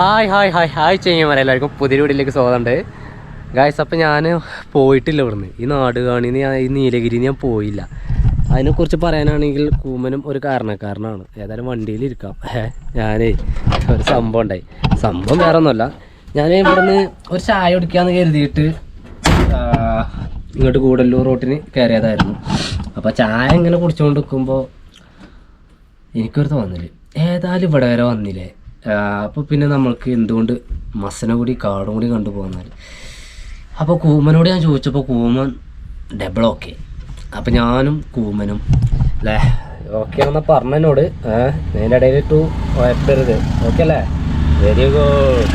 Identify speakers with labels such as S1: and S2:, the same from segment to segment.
S1: Hi ചെയ്യുമ്പോൾ എല്ലാവർക്കും പുതിയ വീട്ടിലേക്ക് സ്വാഗതമുണ്ട് ഗായ്സ്. അപ്പം ഞാൻ പോയിട്ടില്ല ഇവിടുന്ന്, ഈ നാട് കാണിന്ന് ഞാൻ ഈ നീലഗിരി ഞാൻ പോയില്ല. അതിനെക്കുറിച്ച് പറയാനാണെങ്കിൽ കൂമനും ഒരു കാരണക്കാരനാണ്. ഏതായാലും വണ്ടിയിലിരിക്കാം. ഞാനേ ഒരു സംഭവം ഉണ്ടായി. സംഭവം വേറെ ഒന്നുമല്ല, ഞാൻ ഇവിടുന്ന് ഒരു ചായ കുടിക്കാമെന്ന് കരുതിയിട്ട് ഇങ്ങോട്ട് കൂടല്ലൂർ റോട്ടിന് കയറിയതായിരുന്നു. അപ്പോൾ ചായ ഇങ്ങനെ കുടിച്ചുകൊണ്ട് നിൽക്കുമ്പോൾ എനിക്കൊരു തോന്നല്, ഏതായാലും ഇവിടെ വരെ വന്നില്ലേ, അപ്പോൾ പിന്നെ നമ്മൾക്ക് എന്തുകൊണ്ട് മസനഗുഡി കാടും കൂടി കണ്ടുപോകുന്നാൽ. അപ്പോൾ കൂമനോട് ഞാൻ ചോദിച്ചപ്പോൾ കൂമൻ ഡബിൾ ഓക്കെ. അപ്പോൾ ഞാനും കൂമനും അല്ലേ ഓക്കെ ആണെന്നാ പറഞ്ഞതിനോട്. അതിൻ്റെ ഇടയിലിട്ടു കുഴപ്പരുത്, ഓക്കെ അല്ലേ, വെരി ഗുഡ്.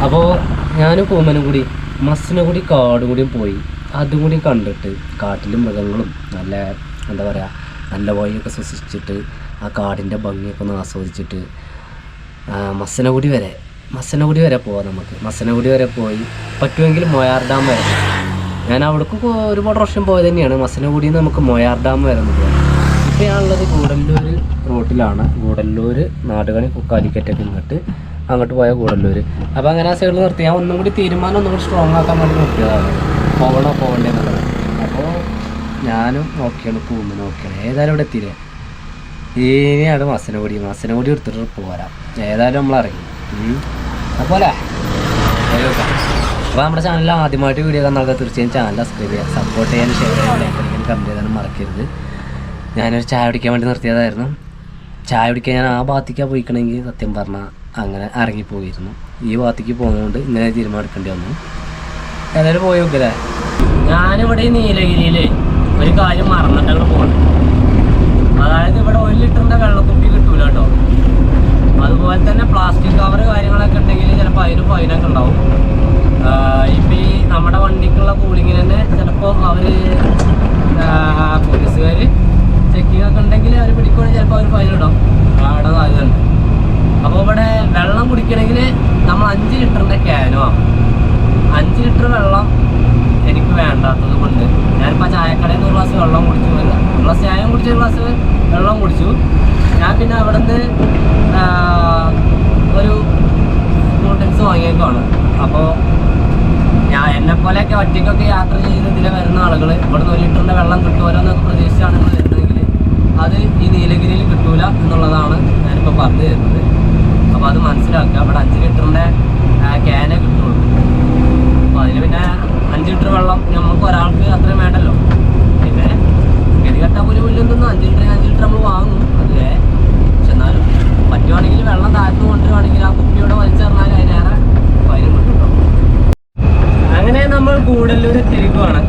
S1: അപ്പോൾ ഞാനും കൂമനും കൂടി മസനഗുഡി കാടും കൂടിയും പോയി. അതും കൂടി കണ്ടിട്ട് കാട്ടിലും മൃഗങ്ങളും നല്ല എന്താ പറയുക നല്ല വഴിയൊക്കെ ശ്വസിച്ചിട്ട് ആ കാടിൻ്റെ ഭംഗിയൊക്കെ ഒന്ന് ആസ്വദിച്ചിട്ട് മസനഗുഡി വരെ പോവാം നമുക്ക്. മസനഗുഡി വരെ പോയി പറ്റുമെങ്കിൽ മൊയാർ ഡാം വരെ. ഞാൻ അവിടേക്ക് ഒരുപാട് വർഷം പോയത് തന്നെയാണ്. മസനഗുഡിയിൽ നിന്ന് നമുക്ക് മൊയാർ ഡാം വരെ ഒന്ന് പോകാം. ഇപ്പോൾ ഞാനുള്ളത് ഗൂഡല്ലൂർ റോട്ടിലാണ്. ഗൂഡല്ലൂർ നാടുകാണി കാലിക്കറ്റൊക്കെ ഇങ്ങോട്ട് അങ്ങോട്ട് പോയ ഗൂഡല്ലൂർ. അപ്പോൾ അങ്ങനെ ആ സൈഡിൽ നിർത്തി ഞാൻ ഒന്നും കൂടി തീരുമാനം ഒന്നും കൂടി സ്ട്രോങ് ആക്കാൻ വേണ്ടി നിർത്തിയതാണ്, പോകണ്ടേന്നുള്ളത്. അപ്പോൾ ഞാനും ഓക്കെയാണ്, കൂമനും ഓക്കെയാണ്. ഏതായാലും ഇവിടെ എത്തിയില്ലേ, ഇനിയാണ് മസനഗുഡി എടുത്തിട്ട് പോരാം. ഏതായാലും നമ്മൾ ഇറങ്ങി. അപ്പോൾ നമ്മുടെ ചാനലിൽ ആദ്യമായിട്ട് വീഡിയോ കാണുന്ന തീർച്ചയായും ചാനൽ സബ്സ്ക്രൈബ് ചെയ്യുക, സപ്പോർട്ട് ചെയ്യാൻ, ഷെയർ ചെയ്യാൻ, ലൈക്ക് ചെയ്യാൻ, കമൻറ്റ് ചെയ്യാനും മറക്കരുത്. ഞാനൊരു ചായ കുടിക്കാൻ വേണ്ടി നിർത്തിയതായിരുന്നു. ചായ കുടിക്കാൻ ഞാൻ ആ ഭാഗത്തേക്കാണ് പോയിക്കണമെങ്കിൽ സത്യം പറഞ്ഞാൽ അങ്ങനെ ഇറങ്ങിപ്പോയിരുന്നു. ഈ ഭാഗത്തേക്ക് പോകുന്നതുകൊണ്ട് ഇങ്ങനെ തീരുമാനം എടുക്കേണ്ടി വന്നു. ഏതായാലും പോയി നോക്കില്ലേ. ഞാനിവിടെ ഈ നീലഗിരിയിൽ ഒരു കാര്യം മറന്നിട്ടാണ് പോകുന്നത്. അതായത് ഇവിടെ 1 ലിറ്ററിൻ്റെ വെള്ളക്കുപ്പി കിട്ടൂല കേട്ടോ. അതുപോലെ തന്നെ പ്ലാസ്റ്റിക് കവർ കാര്യങ്ങളൊക്കെ ഉണ്ടെങ്കിൽ ചിലപ്പോൾ അതിന് ഫൈനൊക്കെ ഉണ്ടാവും. ഇപ്പം ഈ നമ്മുടെ വണ്ടിക്കുള്ള കൂളിങ്ങിന് തന്നെ ചിലപ്പോൾ അവർ പോലീസുകാർ ചെക്കിങ് ഒക്കെ ഉണ്ടെങ്കിൽ അവർ പിടിക്കുകയാണെങ്കിൽ ചിലപ്പോൾ അവർ ഫൈൻ ഇടാം, അവിടെ സാധ്യതയുണ്ട്. അപ്പോൾ ഇവിടെ വെള്ളം കുടിക്കണമെങ്കിൽ നമ്മൾ 5 ലിറ്ററിൻ്റെ ക്യാനും ആകും. 5 ലിറ്റർ വെള്ളം എനിക്ക് വേണ്ടാത്തത് കൊണ്ട് ഞാനിപ്പോൾ ചായക്കടയിൽ നിന്ന് 1 ഗ്ലാസ് വെള്ളം കുടിച്ചു, 1 ഗ്ലാസ് ചായയും കുടിച്ചു, 1 ഗ്ലാസ് വെള്ളം കുടിച്ചു. ഞാൻ പിന്നെ അവിടെ നിന്ന് ഒരു കൂൾ ഡ്രിങ്ക്സ് വാങ്ങിയേക്കാണ്. അപ്പോൾ എന്നെപ്പോലെയൊക്കെ ഒറ്റയ്ക്കൊക്കെ യാത്ര ചെയ്ത് ഇതിൽ വരുന്ന ആളുകൾ ഇവിടുന്ന് 1 ലിറ്ററിൻ്റെ വെള്ളം കിട്ടുമല്ലോ എന്നൊക്കെ പ്രതീക്ഷിച്ചാണ് നിങ്ങൾ വരുന്നതെങ്കിൽ അത് ഈ നീലഗിരിയിൽ കിട്ടൂല എന്നുള്ളതാണ് ഞാനിപ്പോൾ പറഞ്ഞു തരുന്നത്. അപ്പോൾ അത് മനസ്സിലാക്കുക. അവിടെ 5 ലിറ്ററിൻ്റെ ക്യാനേ കിട്ടുള്ളൂ. അപ്പോൾ അതിന് പിന്നെ 5 ലിറ്റർ വെള്ളം നമുക്ക് ഒരാൾക്ക് അത്രയും വേണ്ടല്ലോ. പിന്നെ ഗതികെട്ട പുല്ലുണ്ടെന്ന് 5 ലിറ്റർ നമ്മൾ വാങ്ങും. അതേ, പക്ഷെ എന്നാലും പറ്റുവാണെങ്കിൽ വെള്ളം താഴ്ന്നു കൊണ്ടുവരുവാണെങ്കിൽ ആ കുപ്പിയോടെ വലിച്ചെറിഞ്ഞാൽ അതിനേറെ ഫൈനും കിട്ടും. അങ്ങനെ നമ്മൾ ഗൂഡല്ലൂർ എത്തിയിരിക്കുവാണ്.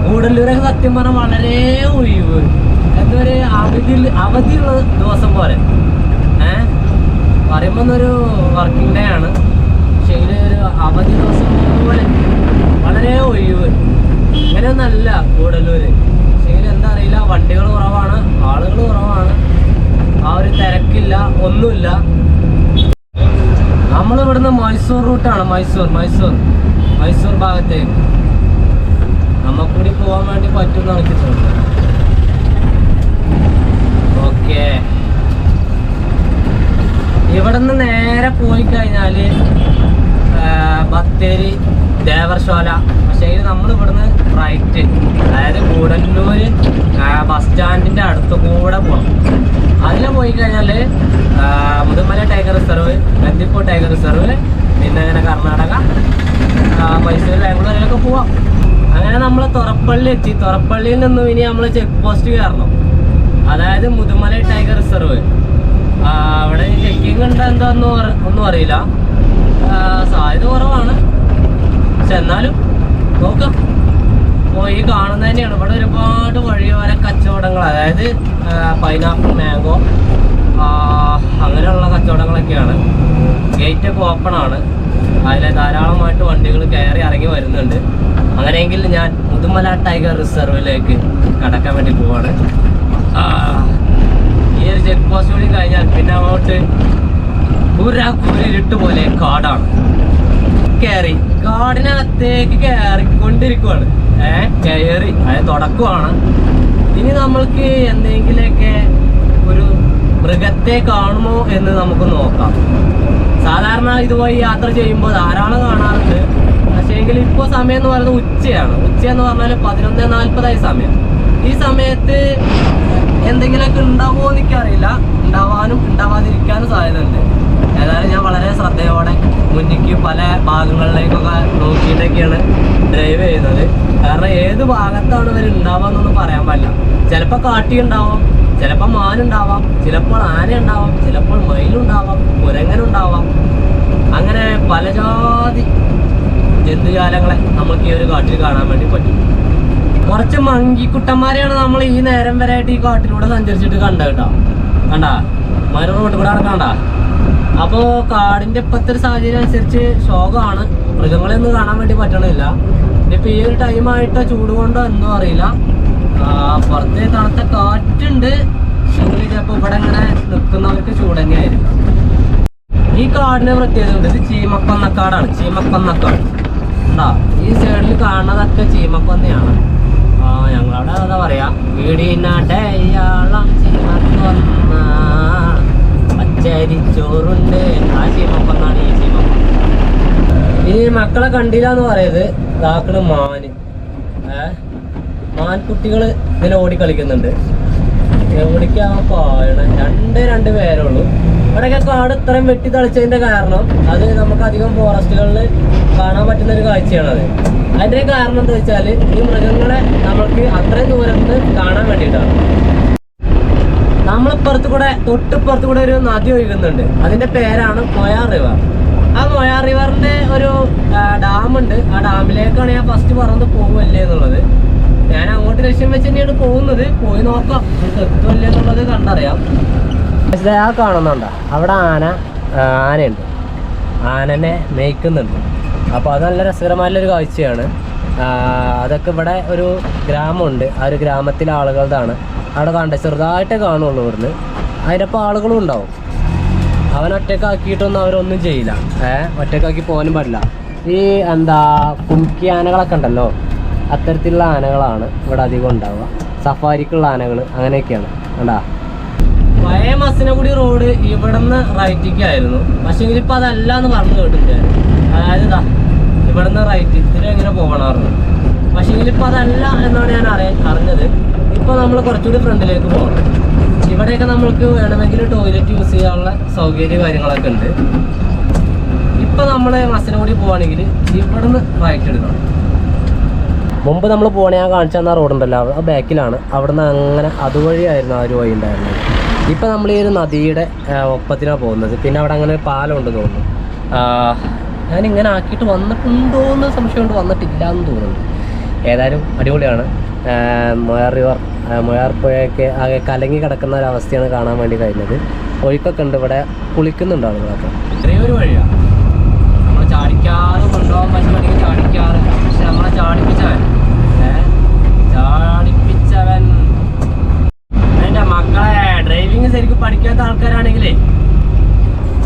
S1: ഗൂഡല്ലൂരൊക്കെ സത്യം പറഞ്ഞാൽ വളരെ ഒഴിവ്, എന്തൊരു അവധിയുള്ള ദിവസം പോലെ. പറയുമ്പോൾ ഒരു വർക്കിംഗ് ഡേ ആണ്, പക്ഷേ ഇതിലൊരു അവധി ദിവസം പോലെ വളരെ ഒഴിവ്. ഇങ്ങനെയൊന്നല്ല ഗൂഡല്ലൂര്. പക്ഷേ എന്താ അറിയില്ല, വണ്ടികൾ കുറവാണ്, ആളുകൾ കുറവാണ്, ആ ഒരു തിരക്കില്ല, ഒന്നുമില്ല. നമ്മളിവിടുന്ന് മൈസൂർ റൂട്ടാണ്, മൈസൂർ ഭാഗത്തേക്ക് നമുക്കൂടി പോകാൻ വേണ്ടി പറ്റുമെന്ന് എനിക്ക് തോന്നുന്നു. ഓക്കെ, ഇവിടെ നിന്ന് നേരെ പോയി കഴിഞ്ഞാൽ ബത്തേരി, ദേവർശോല. പക്ഷേ നമ്മൾ ഇവിടുന്ന് റൈറ്റ്, അതായത് ഗൂഡല്ലൂർ ബസ് സ്റ്റാൻഡിൻ്റെ അടുത്ത് കൂടെ പോകണം. അതിൽ പോയി കഴിഞ്ഞാൽ Mudumalai tiger reserve, Bandipur tiger reserve, പിന്നെ അങ്ങനെ കർണാടക, മൈസൂർ, ബാംഗ്ലൂരിലൊക്കെ പോവാം. അങ്ങനെ നമ്മൾ തുറപ്പള്ളി എത്തി. തുറപ്പള്ളിയിൽ നിന്നും ഇനി നമ്മൾ ചെക്ക് പോസ്റ്റ് കയറണം, അതായത് മുതുമല ടൈഗർ റിസർവ്. അവിടെ ചെക്കിങ് ഉണ്ടോ എന്താണെന്ന് ഒന്നും അറിയില്ല, സാധ്യത കുറവാണ്. പക്ഷെ എന്നാലും നോക്കാം, പോയി കാണുന്നത് തന്നെയാണ്. ഇവിടെ ഒരുപാട് വഴിയോര കച്ചവടങ്ങൾ, അതായത് പൈനാപ്പിൾ, മാംഗോ, അങ്ങനെയുള്ള കച്ചവടങ്ങളൊക്കെയാണ്. ഗേറ്റൊക്കെ ഓപ്പണാണ്, അതിൽ ധാരാളമായിട്ട് വണ്ടികൾ കയറി ഇറങ്ങി വരുന്നുണ്ട്. അങ്ങനെയെങ്കിൽ ഞാൻ മുതുമല ടൈഗർ റിസർവിലേക്ക് കടക്കാൻ വേണ്ടി പോവാണ്. ഈ ഒരു ചെക്ക് പോസ്റ്റ് കൂടി കഴിഞ്ഞാൽ പിന്നെ അങ്ങോട്ട് ഇരുട്ട് പോലെ കാടാണ്. കാടിനകത്തേക്ക് കയറിക്കൊണ്ടിരിക്കുവാണ്. കയറി അത് തുടക്കമാണ്. ഇനി നമ്മൾക്ക് എന്തെങ്കിലുമൊക്കെ ഒരു മൃഗത്തെ കാണുമോ എന്ന് നമുക്ക് നോക്കാം. സാധാരണ സാധാരണ ഇതുവഴി യാത്ര ചെയ്യുമ്പോൾ ധാരാളം കാണാറുണ്ട്. പക്ഷേങ്കിൽ ഇപ്പോൾ സമയം എന്ന് പറയുന്നത് ഉച്ചയാണ്. ഉച്ചയെന്ന് പറഞ്ഞാൽ 11:40 സമയം. ഈ സമയത്ത് എന്തെങ്കിലുമൊക്കെ ഉണ്ടാവുമോ എന്ന് എനിക്കറിയില്ല. ഉണ്ടാവാനും ഉണ്ടാവാതിരിക്കാനും സാധ്യതയുണ്ട്. ഏതായാലും ഞാൻ വളരെ ശ്രദ്ധയോടെ മുന്നിക്ക് പല ഭാഗങ്ങളിലേക്കൊക്കെ നോക്കിയിട്ടൊക്കെയാണ് ഡ്രൈവ് ചെയ്യുന്നത്. കാരണം ഏത് ഭാഗത്താണ് ഇവർ ഉണ്ടാവാന്നൊന്നും പറയാൻ പറ്റില്ല. ചിലപ്പോൾ കാട്ടി ഉണ്ടാവാം, ചിലപ്പോൾ മാനുണ്ടാവാം, ചിലപ്പോൾ ആന ഉണ്ടാവാം, ചിലപ്പോൾ മയിലുണ്ടാവാം, കുരങ്ങനുണ്ടാവാം. അങ്ങനെ പല ജാതി ജന്തുജാലങ്ങളെ നമുക്ക് ഈ ഒരു കാട്ടിൽ കാണാൻ വേണ്ടി പറ്റും. കുറച്ച് മങ്കിക്കുട്ടന്മാരെയാണ് നമ്മൾ ഈ നേരം വരെ ആയിട്ട് ഈ കാട്ടിലൂടെ സഞ്ചരിച്ചിട്ട് കണ്ടോ. കണ്ടാ മര റോഡ് കൂടെ നടക്കണ്ട. അപ്പോൾ കാടിൻ്റെ ഇപ്പോഴത്തെ ഒരു സാഹചര്യം അനുസരിച്ച് ശോകമാണ്. മൃഗങ്ങളെയൊന്നും കാണാൻ വേണ്ടി പറ്റണില്ല. ഇനിയിപ്പോൾ ഈ ഒരു ടൈമായിട്ടോ ചൂട് കൊണ്ടോ എന്തോ അറിയില്ല. പുറത്ത് തണുത്ത കാറ്റുണ്ട്. ചിലപ്പോൾ ഇവിടെ ഇങ്ങനെ നിൽക്കുന്നവർക്ക് ചൂട് തന്നെയായിരിക്കും. ഈ കാടിന് പ്രത്യേകത ഉണ്ട്. ഇത് ചീമക്കൊന്നക്കാടാണ്. ചീമക്കൊന്നക്കാട് ഉണ്ടാ. ഈ സൈഡിൽ കാണുന്നതൊക്കെ ചീമക്കൊന്നയാണ്. ഞങ്ങളവിടെ എന്താ പറയാ, വീടിനടയാളം ചീമക്കൊന്ന പച്ചരിച്ചോറുണ്ട്. ആ ചീമക്കൊന്നാണ് ഈ ചീമക്കൊന്ന. ഈ മക്കളെ കണ്ടില്ല എന്ന് പറയുന്നത് ഇതാക്കണ് മാന്. മാൻകുട്ടികൾ ഇതിൽ ഓടി കളിക്കുന്നുണ്ട്. എവിടേക്കാ പായണ? രണ്ട് പേരുള്ളൂ. ഇവിടെയൊക്കെ കാട് ഇത്രയും വെട്ടി തളിച്ചതിന്റെ കാരണം അത് നമുക്ക് അധികം ഫോറസ്റ്റുകളിൽ കാണാൻ പറ്റുന്ന ഒരു കാഴ്ചയാണത്. അതിന്റെ കാരണം എന്താ വെച്ചാൽ ഈ മൃഗങ്ങളെ നമുക്ക് അത്രയും ദൂരത്ത് കാണാൻ വേണ്ടിയിട്ടാണ്. നമ്മളിപ്പുറത്ത് കൂടെ തൊട്ടിപ്പുറത്ത് കൂടെ ഒരു നദി ഒഴുകുന്നുണ്ട്. അതിന്റെ പേരാണ് മൊയാർ റിവർ. ആ മൊയാർ റിവറിന്റെ ഒരു ഡാമുണ്ട്. ആ ഡാമിലേക്കാണ് ഞാൻ ഫസ്റ്റ് പറഞ്ഞത് പോകുമല്ലേ എന്നുള്ളത്. ഞാൻ അങ്ങോട്ട് ലക്ഷ്യം വെച്ച് തന്നെയാണ് പോകുന്നത്. പോയി നോക്കാം എത്തുമല്ലേ എന്നുള്ളത് കണ്ടറിയാം. പക്ഷേ ആ കാണുന്നുണ്ടോ അവിടെ ആനയുണ്ട്. ആനനെ മേയ്ക്കുന്നുണ്ട്. അപ്പോൾ അത് നല്ല രസകരമായുള്ളൊരു കാഴ്ചയാണ്. അതൊക്കെ ഇവിടെ ഒരു ഗ്രാമമുണ്ട്. ആ ഒരു ഗ്രാമത്തിലെ ആളുകളുടെയാണ്. അവിടെ കണ്ടത് ചെറുതായിട്ടേ കാണുള്ളൂ. ഇവിടുന്ന് അതിനപ്പോൾ ആളുകളും ഉണ്ടാവും. അവൻ ഒറ്റക്കാക്കിയിട്ടൊന്നും അവരൊന്നും ചെയ്യില്ല. ഒറ്റക്കാക്കി പോകാനും പാടില്ല. ഈ കുംക്കി ആനകളൊക്കെ ഉണ്ടല്ലോ, അത്തരത്തിലുള്ള ആനകളാണ് ഇവിടെ അധികം ഉണ്ടാവുക. സഫാരിക്കുള്ള ആനകൾ അങ്ങനെയൊക്കെയാണ്. കണ്ടാ പഴയ മസിനഗുഡി റോഡ് ഇവിടുന്ന് റൈറ്റിക്കായിരുന്നു. പക്ഷേ ഇപ്പം അതല്ല എന്ന് പറഞ്ഞു കേട്ടിട്ടുണ്ട്. അതായത് ഇവിടുന്ന് റൈറ്റ് ഇതിലെങ്ങനെ പോകണമായിരുന്നു. പക്ഷേ ഇപ്പം അതല്ല എന്നാണ് ഞാൻ അറിഞ്ഞത്. ഇപ്പോൾ നമ്മൾ കുറച്ചുകൂടി ഫ്രണ്ടിലേക്ക് പോകണം. ഇവിടെയൊക്കെ നമ്മൾക്ക് വേണമെങ്കിൽ ടോയ്ലറ്റ് യൂസ് ചെയ്യാനുള്ള സൗകര്യ കാര്യങ്ങളൊക്കെ ഉണ്ട്. ഇപ്പം നമ്മൾ മസിനഗുഡി പോവുകയാണെങ്കിൽ ഇവിടുന്ന് റൈറ്റ് എടുക്കണം. മുമ്പ് നമ്മൾ പോകണേ ഞാൻ കാണിച്ചു തന്ന റോഡുണ്ടല്ലോ, ആ ബാക്കിലാണ്. അവിടുന്ന് അങ്ങനെ അതുവഴിയായിരുന്നു ആ ഒരു വഴി ഉണ്ടായിരുന്നത്. ഇപ്പം നമ്മൾ ഈ ഒരു നദിയുടെ ഒപ്പത്തിനാണ് പോകുന്നത്. പിന്നെ അവിടെ അങ്ങനെ പാലമുണ്ട് തോന്നുന്നു. ഞാനിങ്ങനെ ആക്കിയിട്ട് വന്നിട്ടുണ്ടോ എന്ന് സംശയമുണ്ട്. വന്നിട്ടില്ല എന്ന് തോന്നുന്നു. ഏതായാലും അടിപൊളിയാണ്. മൊയാർ റിവർ, മൊയാർ പുഴയൊക്കെ ആകെ കലങ്ങി കിടക്കുന്ന ഒരവസ്ഥയാണ് കാണാൻ വേണ്ടി കഴിഞ്ഞത്. ഒഴുക്കൊക്കെ ഉണ്ട്. ഇവിടെ കുളിക്കുന്നുണ്ട് ആളുകളൊക്കെ. ചെറിയൊരു വഴിയാണ്. നമ്മൾ ചാടിക്കാതെ കൊണ്ടുപോകാൻ പറ്റുമെങ്കിൽ ചാടിക്കാറ്. പക്ഷെ നമ്മളെ ചാടിപ്പിച്ചവൻ എൻ്റെ മക്കളെ ഡ്രൈവിങ് ശരിക്കും പഠിക്കാത്ത ആൾക്കാരാണെങ്കിലേ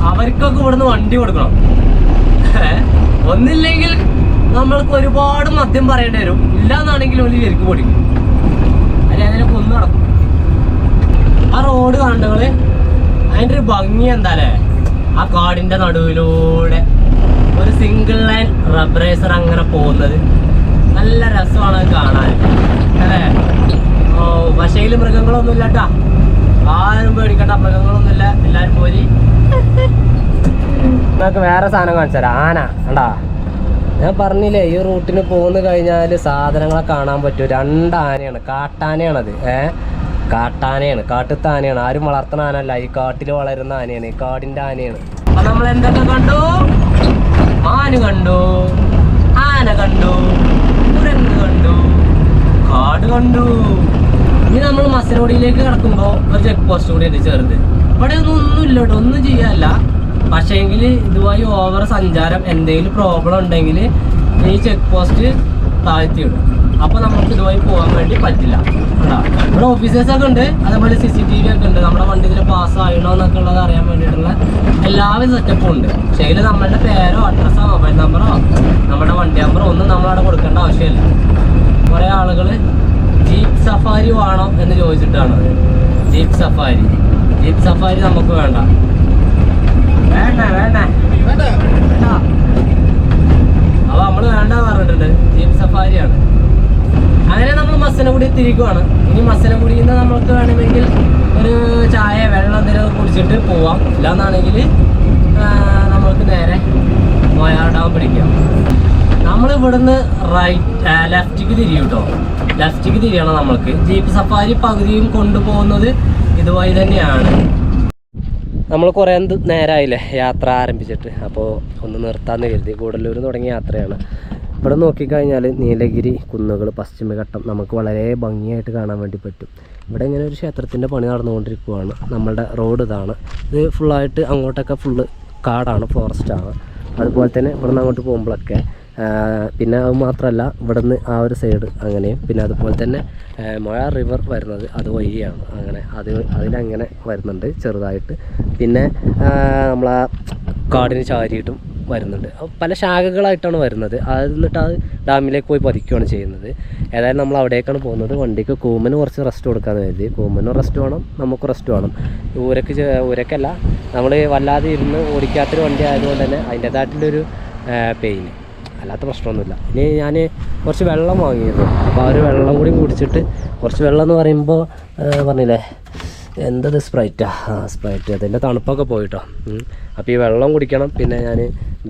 S1: അവർക്കൊക്കെ ഇവിടുന്ന് വണ്ടി കൊടുക്കണം. ഒന്നില്ലെങ്കിൽ നമ്മൾക്ക് ഒരുപാട് മദ്യം പറയേണ്ടി വരും. ഇല്ലാന്നാണെങ്കിൽ ഒരു ശരിക്കും പൊടിക്കും. അല്ലെ അതിനൊക്കെ ഒന്നും നടക്കും. ആ റോഡ് കണ്ടങ്ങള് അതിൻ്റെ ഒരു ഭംഗി എന്താല്ലേ, ആ കാടിൻ്റെ നടുവിലൂടെ ഒരു സിംഗിൾ ലൈൻ റബ്ബറൈസർ അങ്ങനെ പോകുന്നത് നല്ല രസമാണ് അത് കാണാൻ അല്ലേ. ഓ പക്ഷേ മൃഗങ്ങളൊന്നും ഇല്ല കേട്ടാ. ആരും പേടിക്കണ്ട, മൃഗങ്ങളൊന്നുമില്ല. എല്ലാവരും പോരി. നമുക്ക് വേറെ സാധനം കാണിച്ചു തരാം. ആന കണ്ടാ. ഞാൻ പറഞ്ഞില്ലേ ഈ റൂട്ടിന് പോന്നു കഴിഞ്ഞാൽ സാധനങ്ങളെ കാണാൻ പറ്റും. 2 ആനയാണ്. കാട്ടാനയാണത്. കാട്ടാനയാണ്, കാട്ടുത്ത ആനയാണ്. ആരും വളർത്തുന്ന ആനല്ല, ഈ കാട്ടിൽ വളരുന്ന ആനയാണ്, ഈ കാടിൻ്റെ ആനയാണ്. അപ്പൊ നമ്മൾ എന്തൊക്കെ കണ്ടു? മാന് കണ്ടു, ആന കണ്ടു, കുരങ്ങ് കണ്ടു, കാട് കണ്ടു. ഇനി നമ്മൾ മസിനഗുഡിയിലേക്ക് കിടക്കുമ്പോൾ ഒരു ചെക്ക് പോസ്റ്റ് കൂടി ഉണ്ട് ചെറുത്. ഇവിടെ ഒന്നും ഇല്ല കേട്ടോ, ഒന്നും ചെയ്യാനല്ല. പക്ഷേ എങ്കിൽ ഇതുമായി ഓവർ സഞ്ചാരം എന്തെങ്കിലും പ്രോബ്ലം ഉണ്ടെങ്കിൽ ഈ ചെക്ക് പോസ്റ്റ് താഴ്ത്തിയിടും. അപ്പോൾ നമുക്ക് ഇതുമായി പോകാൻ വേണ്ടി പറ്റില്ല. ഇവിടെ ഓഫീസേഴ്സൊക്കെ ഉണ്ട്. അതേപോലെ CCTV ഒക്കെ ഉണ്ട്. നമ്മുടെ വണ്ടി ഇതിൽ പാസ്സായണോ എന്നൊക്കെ ഉള്ളത് അറിയാൻ വേണ്ടിയിട്ടുള്ള എല്ലാവിധ സെറ്റപ്പും ഉണ്ട്. പക്ഷേ എങ്കിൽ നമ്മളുടെ പേരോ അഡ്രസ്സോ മൊബൈൽ നമ്പറോ നമ്മുടെ വണ്ടി നമ്പറോ ഒന്നും നമ്മളവിടെ കൊടുക്കേണ്ട ആവശ്യമില്ല. കുറേ ആളുകൾ ജീപ്പ് സഫാരി വേണോ എന്ന് ചോദിച്ചിട്ടാണ്. ജീപ്പ് സഫാരി നമുക്ക് വേണ്ട. വേണ്ട കുത്തിരിക്കുവാണ്. ഇനി മസനഗുഡിയിൽ നിന്ന് നമുക്ക് വേണമെങ്കിൽ ഒരു ചായ വെള്ളം എന്തെങ്കിലും കുടിച്ചിട്ട് പോവാം. ഇല്ലാന്നാണെങ്കിൽ നമുക്ക് നേരെ മോയാർ ഡാം പിടിക്കാം. നമ്മൾ ഇവിടുന്ന് ലെഫ്റ്റിക്ക് തിരിയും കേട്ടോ. ലെഫ്റ്റിക്ക് തിരിയണം നമ്മൾക്ക്. ജീപ്പ് സഫാരി പകുതിയും കൊണ്ടുപോകുന്നത് ഇതുവഴി തന്നെയാണ്. നമ്മൾ കുറേ നേരമായില്ലേ യാത്ര ആരംഭിച്ചിട്ട്. അപ്പോൾ ഒന്ന് നിർത്താമെന്ന് കരുതി. ഗൂഡല്ലൂർ തുടങ്ങിയ യാത്രയാണ്. ഇവിടെ നോക്കിക്കഴിഞ്ഞാൽ നീലഗിരി കുന്നുകൾ, പശ്ചിമഘട്ടം നമുക്ക് വളരെ ഭംഗിയായിട്ട് കാണാൻ വേണ്ടി പറ്റും. ഇവിടെ ഇങ്ങനെ ഒരു ക്ഷേത്രത്തിൻ്റെ പണി നടന്നുകൊണ്ടിരിക്കുകയാണ്. നമ്മളുടെ റോഡ് ഇതാണ്. ഇത് ഫുള്ളായിട്ട് അങ്ങോട്ടൊക്കെ ഫുള്ള് കാടാണ്, ഫോറസ്റ്റാണ്. അതുപോലെ തന്നെ ഇവിടെ നിന്ന് അങ്ങോട്ട് പോകുമ്പോഴൊക്കെ പിന്നെ അത് മാത്രമല്ല ഇവിടുന്ന് ആ ഒരു സൈഡ് അങ്ങനെയും, പിന്നെ അതുപോലെ തന്നെ മൊയാർ റിവർ വരുന്നത് അത് വഴിയാണ്. അങ്ങനെ അതിലങ്ങനെ വരുന്നുണ്ട് ചെറുതായിട്ട്. പിന്നെ നമ്മളാ കാടിന് ചാരിയിട്ടും വരുന്നുണ്ട്. പല ശാഖകളായിട്ടാണ് വരുന്നത്. അത് എന്നിട്ട് അത് ഡാമിലേക്ക് പോയി പതിക്കുകയാണ് ചെയ്യുന്നത്. ഏതായാലും നമ്മൾ അവിടേക്കാണ് പോകുന്നത്. വണ്ടിക്ക് കൂമന് കുറച്ച് റെസ്റ്റ് കൊടുക്കാമെന്ന് കരുതി. കൂമനും റെസ്റ്റ് വേണം, നമുക്ക് റെസ്റ്റ് വേണം. ഊരക്കല്ല, നമ്മൾ വല്ലാതെ ഇരുന്ന് ഓടിക്കാത്തൊരു വണ്ടി ആയതുകൊണ്ട് തന്നെ അതിൻ്റേതായിട്ടുള്ളൊരു പെയിന്, അല്ലാത്ത പ്രശ്നമൊന്നുമില്ല. ഇനി ഞാൻ കുറച്ച് വെള്ളം വാങ്ങിയിരുന്നു. അപ്പോൾ ആ ഒരു വെള്ളം കൂടി കുടിച്ചിട്ട്, കുറച്ച് വെള്ളം എന്ന് പറയുമ്പോൾ പറഞ്ഞില്ലേ എന്തത് സ്പ്രൈറ്റാ, സ്പ്രൈറ്റ്, അതിൻ്റെ തണുപ്പൊക്കെ പോയിട്ടോ. അപ്പോൾ ഈ വെള്ളം കുടിക്കണം. പിന്നെ ഞാൻ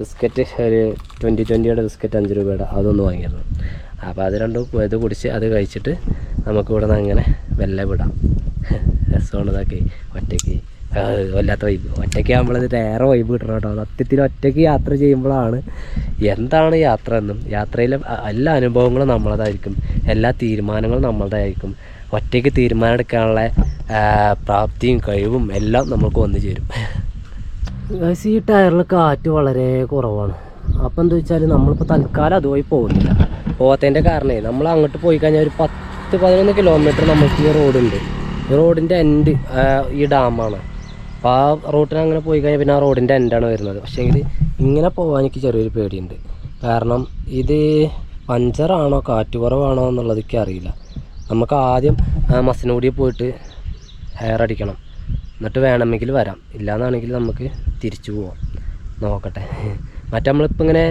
S1: ബിസ്ക്കറ്റ് ഒരു 20 ബിസ്ക്കറ്റ് 5 രൂപയുടെ അതൊന്ന് വാങ്ങിയിരുന്നു. അപ്പോൾ അത് രണ്ടും ഇത് കുടിച്ച് അത് കഴിച്ചിട്ട് നമുക്ക് ഇവിടെ നിന്ന് അങ്ങനെ വെല്ല വിടാം. രസമാണ് ഇതൊക്കെ. ഒറ്റയ്ക്ക് വല്ലാത്ത വൈബ്. ഒറ്റയ്ക്ക് നമ്മളത് ഏറെ വൈബ് കിട്ടണം കേട്ടോ. സത്യത്തിൽ ഒറ്റയ്ക്ക് യാത്ര ചെയ്യുമ്പോഴാണ് എന്താണ് യാത്ര എന്നും, യാത്രയിലെ എല്ലാ അനുഭവങ്ങളും നമ്മളതായിരിക്കും, എല്ലാ തീരുമാനങ്ങളും നമ്മളതായിരിക്കും. ഒറ്റയ്ക്ക് തീരുമാനം എടുക്കാനുള്ള പ്രാപ്തിയും കഴിവും എല്ലാം നമുക്ക് വന്നു ചേരും. ഈ ടയറിൽ കാറ്റ് വളരെ കുറവാണ്. അപ്പം എന്താ വെച്ചാൽ നമ്മളിപ്പോൾ തൽക്കാലം അതുവഴി പോകുന്നില്ല. പോകാത്തതിൻ്റെ കാരണമേ നമ്മൾ അങ്ങോട്ട് പോയി കഴിഞ്ഞാൽ ഒരു 10-11 കിലോമീറ്റർ നമുക്ക് ഈ റോഡുണ്ട്. ഈ റോഡിൻ്റെ എൻഡ് ഈ ഡാമാണ്. അപ്പോൾ ആ റൂട്ടിന് അങ്ങനെ പോയി കഴിഞ്ഞാൽ പിന്നെ ആ റോഡിൻ്റെ എൻഡാണ് വരുന്നത്. പക്ഷേങ്കിൽ ഇങ്ങനെ പോകാൻ എനിക്ക് ചെറിയൊരു പേടിയുണ്ട്. കാരണം ഇത് പഞ്ചറാണോ കാറ്റ് കുറവാണോ എന്നുള്ളത് എനിക്ക് അറിയില്ല. നമുക്ക് ആദ്യം മസനഗുഡി പോയിട്ട് ഹെയർ അടിക്കണം, എന്നിട്ട് വേണമെങ്കിൽ വരാം. ഇല്ലയെന്നാണെങ്കിൽ നമുക്ക് തിരിച്ചു പോവാം. നോക്കട്ടെ. നമ്മളിപ്പോൾ ഇങ്ങനെ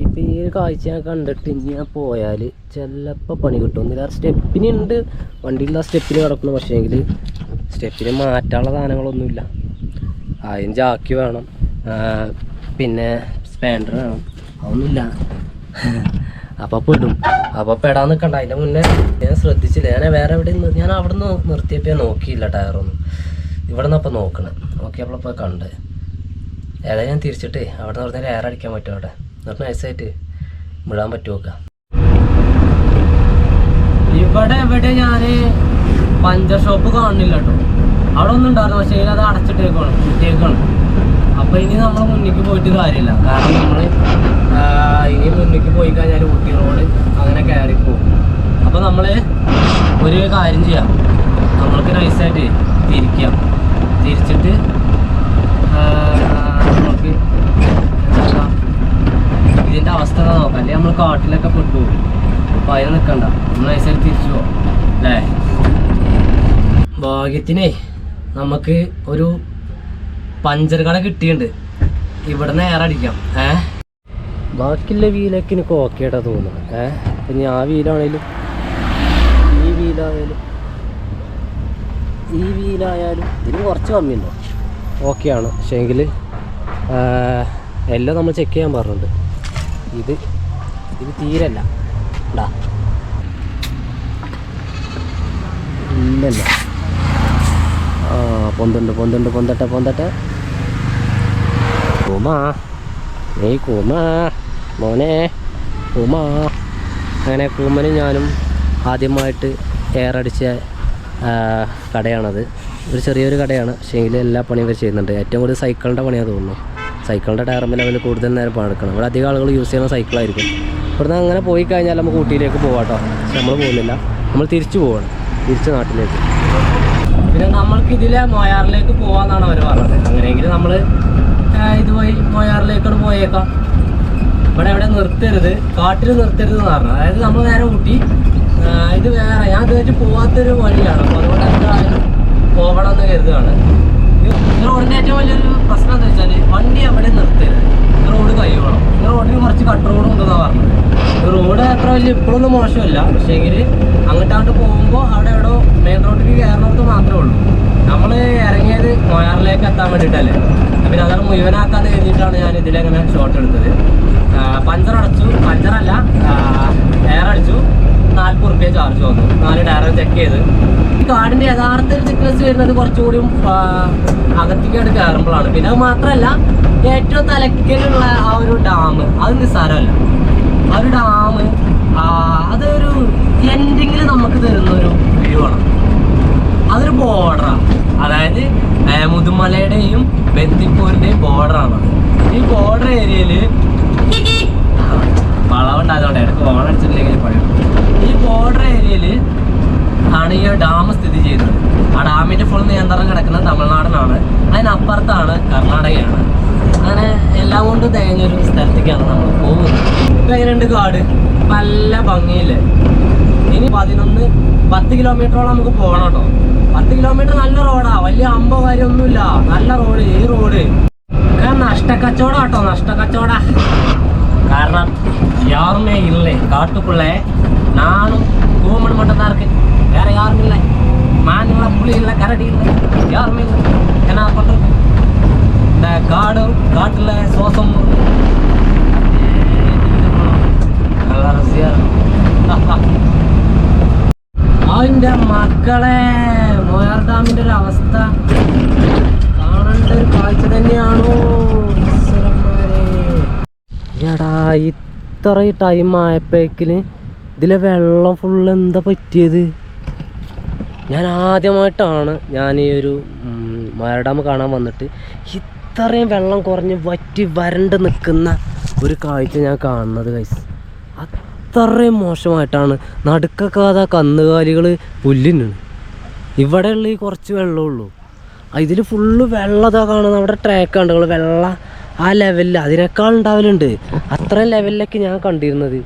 S1: ഇപ്പം ഈ ഒരു കാഴ്ച ഞാൻ കണ്ടിട്ട് ഇനി ഞാൻ പോയാൽ ചിലപ്പോൾ പണി കിട്ടുമെന്നില്ല. സ്റ്റെപ്പിനുണ്ട്, വണ്ടിയിൽ ആ സ്റ്റെപ്പിന് കിടക്കണം. പക്ഷേങ്കിൽ സ്റ്റെപ്പിന് മാറ്റാനുള്ള സാധനങ്ങളൊന്നുമില്ല. അതിന് ജാക്കി വേണം, പിന്നെ സ്പാൻഡർ വേണം, അതൊന്നുമില്ല. അപ്പോൾ പെടും. അപ്പോൾ പെടാൻ നിൽക്കണ്ട. അതിൻ്റെ മുന്നേ ഞാൻ ശ്രദ്ധിച്ചില്ല. ഞാൻ വേറെ എവിടെ ഞാൻ അവിടെ നിന്ന് നിർത്തിയപ്പോൾ നോക്കിയില്ല ടയറൊന്നും. ഇവിടെ നിന്ന് അപ്പോൾ നോക്കണം. നോക്കിയപ്പോഴപ്പോൾ കണ്ട്. ഏതായാലും ഞാൻ തിരിച്ചിട്ട് അവിടെ നിന്ന് പറഞ്ഞാൽ എയർ അടിക്കാൻ പറ്റും. അവിടെ എന്നിട്ട് നൈസായിട്ട് വിടാൻ പറ്റുമോ നോക്കാം. ഇവിടെ എവിടെ ഞാൻ പഞ്ചർ ഷോപ്പ് കാണുന്നില്ല കേട്ടോ. അവിടെ ഒന്നും ഉണ്ടായിരുന്നു. പക്ഷേ അത് അടച്ചിട്ടേക്കാണ്, കുട്ടിയേക്കാണ്. അപ്പോൾ ഇനി നമ്മൾ മുന്നിലേക്ക് പോയിട്ട് കാര്യമില്ല. കാരണം നമ്മൾ ഇനി മുന്നിലേക്ക് പോയി കഴിഞ്ഞാൽ ഊട്ടി റോഡ് അങ്ങനെ കയറി പോകും. അപ്പോൾ നമ്മൾ ഒരു കാര്യം ചെയ്യാം, നമ്മൾക്ക് നൈസായിട്ട് തിരിക്കാം. തിരിച്ചിട്ട് നമുക്ക് ഇതിൻ്റെ അവസ്ഥ നോക്കാം. അല്ലെങ്കിൽ നമ്മൾ കാട്ടിലൊക്കെ പെട്ടുപോകും. അപ്പോൾ അതിന് നിൽക്കണ്ട, നമ്മൾ നൈസായിട്ട് തിരിച്ചു പോകാം അല്ലേ. ഭാഗ്യത്തിനേ നമുക്ക് ഒരു പഞ്ചർ കട കിട്ടിയിട്ടുണ്ട്. ഇവിടെ നിന്ന് എയർ അടിക്കാം. ബാക്കിയുള്ള വീലൊക്കെ എനിക്ക് ഓക്കെ ആയിട്ടാണ് തോന്നുന്നത്. പിന്നെ ആ വീലാണേലും ഈ വീലായാലും ഇതിന് കുറച്ച് കമ്മിയുണ്ടോ, ഓക്കെയാണ്. പക്ഷേ എങ്കിൽ എല്ലാം നമ്മൾ ചെക്ക് ചെയ്യാൻ പറഞ്ഞിട്ടുണ്ട്. ഇത് തീരല്ല ഉണ്ടാ ഇല്ലല്ല. പൊന്തട്ടെ കുമാ, നീ കുമാ മോനെ കുമാ. അങ്ങനെ കൂമനും ഞാനും ആദ്യമായിട്ട് എയർ അടിച്ച കടയാണത്. ഒരു ചെറിയൊരു കടയാണ്. പക്ഷേ എങ്കിൽ എല്ലാ പണിയും ഇവർ ചെയ്യുന്നുണ്ട്. ഏറ്റവും കൂടുതൽ സൈക്കിളിൻ്റെ പണിയാണ് തോന്നുന്നു. സൈക്കിളിൻ്റെ ടയറുമ്പോൾ അവർ കൂടുതൽ നേരം പണിയെടുക്കണം. ഇവിടെ അധികം ആളുകൾ യൂസ് ചെയ്യുന്ന സൈക്കിളായിരിക്കും. ഇവിടുന്ന് അങ്ങനെ പോയി കഴിഞ്ഞാൽ നമുക്ക് ഊട്ടിയിലേക്ക് പോകാം കേട്ടോ. പക്ഷെ നമ്മൾ പോകുന്നില്ല, നമ്മൾ തിരിച്ചു പോവാണ്, തിരിച്ച് നാട്ടിലേക്ക്. പിന്നെ നമ്മൾക്ക് ഇതിലെ മൊയാറിലേക്ക് പോകാമെന്നാണ് അവർ പറഞ്ഞത്. അങ്ങനെയെങ്കിൽ നമ്മൾ ഇതുവഴി മൊയാറിലേക്കാണ് പോയേക്കാം. ഇവിടെ എവിടെ നിർത്തരുത്, കാട്ടിൽ നിർത്തരുത് എന്ന് പറഞ്ഞു. അതായത് നമ്മൾ നേരെ ഊട്ടി, ഇത് വേറെ ഞാൻ ഇതുവരെ പോകാത്തൊരു വഴിയാണ്. അപ്പോൾ അതുകൊണ്ട് എന്തായാലും പോകണമെന്ന് കരുതുകയാണ്. ഈ റോഡിൻ്റെ ഏറ്റവും വലിയൊരു പ്രശ്നം എന്താ വെച്ചാൽ വണ്ടി എവിടെ നിർത്തരുത്. ഈ റോഡ് കഴിയണം. ഈ റോഡിന് കുറച്ച് കട്ട് റോഡ് ഉണ്ടെന്നാണ് പറഞ്ഞത്. ഈ റോഡ് എത്ര വലിയ ഇപ്പോഴൊന്നും മോശമില്ല. പക്ഷേങ്കിൽ അങ്ങോട്ട് പോകുമ്പോൾ അവിടെ എവിടെ മെയിൻ റോഡിലേക്ക് കയറുന്നിടത്ത് മാത്രമേ ഉള്ളൂ. നമ്മൾ ഇറങ്ങിയത് മൊയാറിലേക്ക് എത്താൻ വേണ്ടിയിട്ടല്ലേ. പിന്നെ അതാണ് മുഴുവനാക്കാന്ന് കരുതിയിട്ടാണ് ഞാൻ ഇതിലെങ്ങനെ ഷോട്ട് എടുത്തത്. പഞ്ചറല്ല എയർ അടിച്ചു. 40 റുപ്യ ചാർജ് വന്നു. 4 ടയർ ചെക്ക് ചെയ്ത്. ഈ കാടിൻ്റെ യഥാർത്ഥ തിക്നെസ് വരുന്നത് കുറച്ചുകൂടി അകത്തേക്കായിട്ട് കയറുമ്പോഴാണ്. പിന്നെ അത് മാത്രമല്ല, ഏറ്റവും തലക്കലുള്ള ആ ഒരു ഡാം അത് നിസ്സാരമല്ല. ആ ഒരു ഡാം അതൊരു എൻഡിങ്ങിൽ നമുക്ക് തരുന്നൊരു വ്യൂ ആണ്. അതൊരു ബോർഡറാണ്. അതായത് മുതുമലയുടെയും ബന്ദിപ്പൂരിൻ്റെയും ബോർഡറാണ്. ഈ ബോർഡർ ഏരിയയിൽ വളവുണ്ടായതുകൊണ്ട് ഇടയ്ക്ക് ഓണം അടിച്ചിട്ടില്ലെങ്കിൽ പറയും. ഈ ബോർഡർ ഏരിയയിൽ ആണ് ഈ ഡാം സ്ഥിതി ചെയ്യുന്നത്. ആ ഡാമിൻ്റെ ഫുൾ നിയന്ത്രണം കിടക്കുന്നത് തമിഴ്നാടിനാണ്. അതിനപ്പുറത്താണ് കർണാടകയാണ്. അങ്ങനെ എല്ലാം കൊണ്ട് തേഞ്ഞൊരു സ്ഥലത്തേക്കാണ് നമ്മൾ പോകുന്നത്. ഇപ്പം എങ്ങനെയുണ്ട് കാട്? നല്ല ഭംഗിയില്ലേ? ഇനി 10 കിലോമീറ്ററോളം നമുക്ക് പോകണം കേട്ടോ. 10 കിലോമീറ്റർ നല്ല റോഡാ, വലിയ അമ്പോ കാര്യമൊന്നുമില്ല. നല്ല റോഡ്. ഈ റോഡ് നഷ്ടക്കച്ചവടം കേട്ടോ, നഷ്ടക്കച്ചവട. കാരണം യാറുമേ ഇല്ലേ കാട്ടുക്കുള്ളേ, നാണും കൂമൺ മട്ടത്താർക്ക് വേറെ യാറുമില്ല. മാനുള്ള പുളി இல்லை, கரடி இல்லை, யாருமே இல்லை. என்ன பண்ணுறது? இந்த காட்டில் சோசம் നല്ല രസിയാണ്. അതിൻ്റെ മക്കളെ മോയാർ ഡാമിൻ്റെ ഒരു അവസ്ഥ കാണേണ്ട ഒരു കാഴ്ച തന്നെയാണോ എടാ. ഇത്ര ടൈം ആയപ്പോഴേക്കിന് ഇതിലെ വെള്ളം ഫുള്ള് എന്താ പറ്റിയത്? ഞാൻ ആദ്യമായിട്ടാണ് ഞാൻ ഈ ഒരു മോയാർ ഡാം കാണാൻ വന്നിട്ട് ഇത്രയും വെള്ളം കുറഞ്ഞ് വറ്റി വരണ്ട് നിൽക്കുന്ന ഒരു കാഴ്ച ഞാൻ കാണുന്നത്. ഗൈസ്, അത്രയും മോശമായിട്ടാണ്. നടുക്കൊക്കെ അതാ കന്നുകാലികൾ പുല്ലിനാണ്. ഇവിടെയുള്ള ഈ കുറച്ച് വെള്ളമുള്ളൂ. ഇതിൽ ഫുള്ള് വെള്ളം അതാ കാണുന്നത്. അവിടെ ട്രാക്ക് കണ്ടുകൾ വെള്ളം ആ ലെവലിൽ അതിനേക്കാൾ ഉണ്ടാവലുണ്ട്. അത്രയും ലെവലിലൊക്കെ ഞാൻ കണ്ടിരുന്നത്.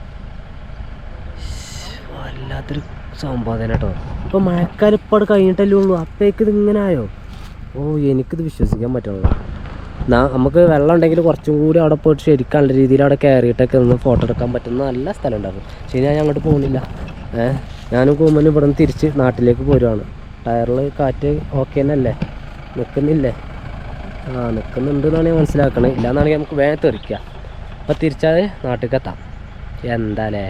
S1: വല്ലാത്തൊരു സംഭവം തന്നെ കേട്ടോ. ഇപ്പോൾ മഴക്കാലം ഇപ്പോൾ അവിടെ കഴിഞ്ഞിട്ടല്ലേ ഉള്ളൂ, അപ്പോഴേക്ക് ഇതിങ്ങനെ ആയോ? എനിക്കിത് വിശ്വസിക്കാൻ പറ്റുള്ളൂ. നമുക്ക് വെള്ളം ഉണ്ടെങ്കിൽ കുറച്ചും കൂടി അവിടെ പോയിട്ട് ശരിക്കാനുള്ള രീതിയിൽ അവിടെ കയറിയിട്ടൊക്കെ ഒന്ന് ഫോട്ടോ എടുക്കാൻ പറ്റുന്ന നല്ല സ്ഥലം ഉണ്ടാകും. പക്ഷേ ഞാൻ അങ്ങോട്ട് പോകുന്നില്ല. ഞാനും കൂമ്മനും ഇവിടെ നിന്ന് തിരിച്ച് നാട്ടിലേക്ക് പോരുവാണ്. ടയറിൽ കാറ്റ് ഓക്കെ തന്നെയല്ലേ? നിൽക്കുന്നില്ലേ? നിൽക്കുന്നുണ്ട് എന്നാണ് ഞാൻ മനസ്സിലാക്കണത്. ഇല്ലയെന്നാണെങ്കിൽ നമുക്ക് വേഗം തെറിക്കാം. അപ്പോൾ തിരിച്ചാൽ നാട്ടിലേക്ക് എത്താം. എന്താലേ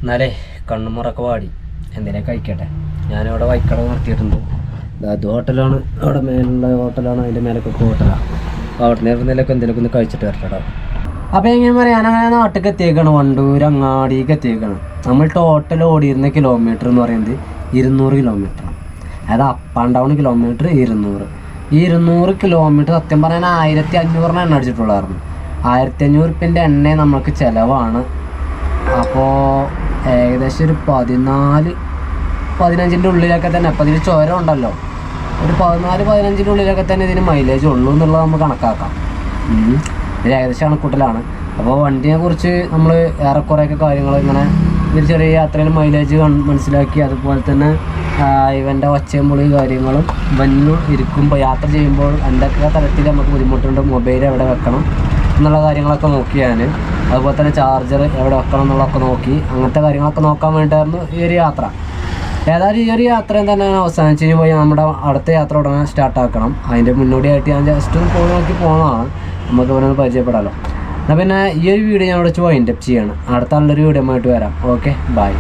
S1: എന്നാലേ കണ്ണുമുറൊക്കെ വാടി. എന്തിനാ കഴിക്കട്ടെ. ഞാനവിടെ വൈക്കട നിർത്തിയിട്ടുണ്ട്. അത് ഹോട്ടലാണ്, അവിടെ മേലുള്ള ഹോട്ടലാണ്. അതിൻ്റെ മേലൊക്കെ ഹോട്ടലാണ്. അപ്പോൾ അവിടെ നിന്ന് എന്തെങ്കിലുമൊക്കെ ഒന്ന് കഴിച്ചിട്ട് വരട്ടോ. അപ്പോൾ എങ്ങനെ പറയാം, ഞാനങ്ങനെ നാട്ടിലേക്ക് എത്തിയേക്കാണ്. വണ്ടൂർ അങ്ങാടിക്ക് എത്തിയേക്കാണ്. നമ്മൾ ടോട്ടൽ ഓടിയിരുന്ന കിലോമീറ്റർ എന്ന് പറയുന്നത് 200 കിലോമീറ്ററാണ്. അതായത് അപ്പ് ആൻഡ് ഡൗൺ കിലോമീറ്റർ 200. ഈ 200 കിലോമീറ്റർ സത്യം പറയാൻ 1500 എണ്ണ അടിച്ചിട്ടുള്ളായിരുന്നു. 1500 റുപ്യൻ്റെ എണ്ണ നമുക്ക് ചിലവാണ്. അപ്പോൾ ഏകദേശം ഒരു 14-15ൻ്റെ ഉള്ളിലൊക്കെ തന്നെ. അപ്പോൾ ഇതിൽ ചുരം ഉണ്ടല്ലോ, ഒരു 14-15ൻ്റെ ഉള്ളിലൊക്കെ തന്നെ ഇതിന് മൈലേജ് ഉള്ളൂ എന്നുള്ളത് നമുക്ക് കണക്കാക്കാം. ഇത് ഏകദേശം കണക്കൂട്ടലാണ്. അപ്പോൾ വണ്ടിയെ കുറിച്ച് നമ്മൾ ഏറെക്കുറെയൊക്കെ കാര്യങ്ങൾ ഇങ്ങനെ ഒരു ചെറിയ യാത്രയിൽ മൈലേജ് മനസ്സിലാക്കി, അതുപോലെ തന്നെ ഇവൻ്റെ ഒച്ചയും പൊളി കാര്യങ്ങളും വന്നു ഇരിക്കുമ്പോൾ യാത്ര ചെയ്യുമ്പോൾ എന്തൊക്കെ തരത്തിൽ നമുക്ക് ബുദ്ധിമുട്ടുണ്ട്, മൊബൈൽ എവിടെ വെക്കണം എന്നുള്ള കാര്യങ്ങളൊക്കെ നോക്കി ഞാൻ. അതുപോലെ തന്നെ ചാർജർ എവിടെ വെക്കണം എന്നുള്ളതൊക്കെ നോക്കി. അങ്ങനത്തെ കാര്യങ്ങളൊക്കെ നോക്കാൻ വേണ്ടിയിട്ടായിരുന്നു ഈ ഒരു യാത്ര. ഏതായാലും ഈ ഒരു യാത്രയും തന്നെ അവസാനിച്ച് പോയി നമ്മുടെ അടുത്ത യാത്ര ഉടനെ സ്റ്റാർട്ടാക്കണം. അതിൻ്റെ മുന്നോടിയായിട്ട് ഞാൻ ജസ്റ്റ് പോയി നോക്കി പോകുന്നതാണ്. നമുക്ക് ഇവരൊന്ന് പരിചയപ്പെടാമല്ലോ. എന്നാൽ പിന്നെ ഈ ഒരു വീഡിയോ ഞാൻ ഇവിടെ വൈൻഡപ്പ് ചെയ്യാണ്. അടുത്ത നല്ലൊരു വീഡിയോ ആയിട്ട് വരാം. Okay, by.